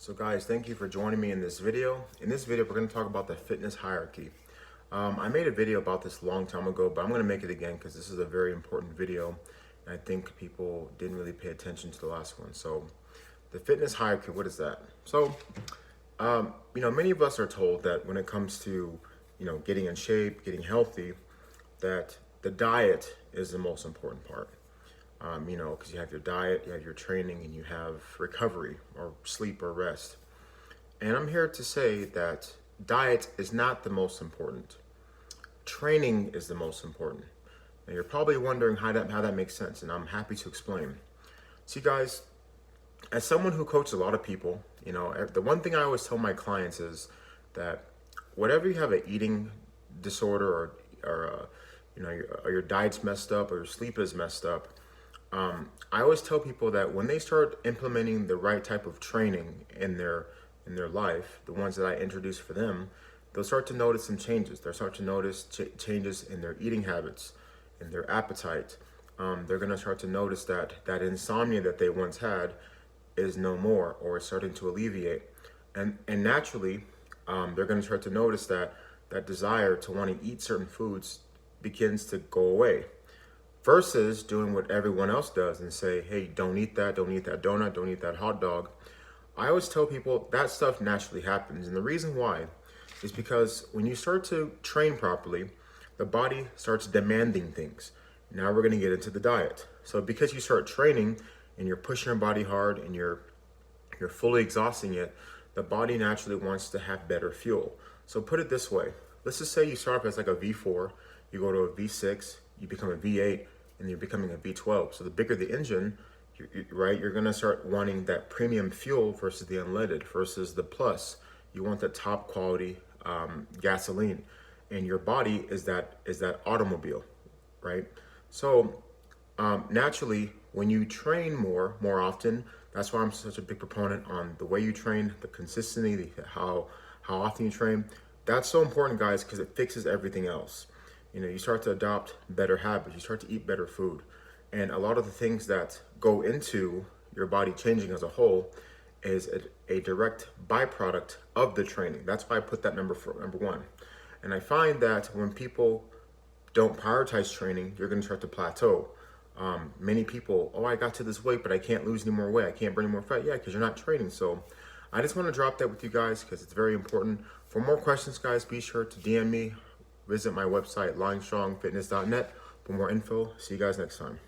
So guys, thank you for joining me in this video. In this video, we're going to talk about the fitness hierarchy. I made a video about this a long time ago, but I'm going to make it again because this is a very important video. And I think people didn't really pay attention to the last one. So the fitness hierarchy, what is that? So, many of us are told that when it comes to, getting in shape, getting healthy, that the diet is the most important part. Because you have your diet, you have your training, and you have recovery or sleep or rest. And I'm here to say that diet is not the most important. Training is the most important. And you're probably wondering how that makes sense, and I'm happy to explain. See, guys, as someone who coaches a lot of people, the one thing I always tell my clients is that whatever you have an eating disorder or your diet's messed up or your sleep is messed up, I always tell people that when they start implementing the right type of training in their life, the ones that I introduce for them, they'll start to notice some changes. They'll start to notice changes in their eating habits, in their appetite. They're going to start to notice that insomnia that they once had is no more or is starting to alleviate. And naturally, they're going to start to notice that desire to want to eat certain foods begins to go away. Versus doing what everyone else does and say, hey, don't eat that donut, don't eat that hot dog. I always tell people that stuff naturally happens. And the reason why is because when you start to train properly, the body starts demanding things. Now we're going to get into the diet. So because you start training and you're pushing your body hard and you're fully exhausting it, the body naturally wants to have better fuel. So put it this way. Let's just say you start off as like a V4, you go to a V6, you become a V8, and you're becoming a V12. So the bigger the engine, you're going to start wanting that premium fuel versus the unleaded versus the plus. You want the top quality gasoline, and your body is that automobile, right? So naturally, when you train more often, that's why I'm such a big proponent on the way you train, the consistency, how often you train. That's so important, guys, because it fixes everything else. You start to adopt better habits, you start to eat better food. And a lot of the things that go into your body changing as a whole is a direct byproduct of the training. That's why I put that number one. And I find that when people don't prioritize training, you're going to start to plateau. Many people, I got to this weight, but I can't lose any more weight. I can't burn any more fat. Yeah, because you're not training. So I just want to drop that with you guys because it's very important. For more questions, guys, be sure to DM me. Visit my website, linestrongfitness.net, for more info. See you guys next time.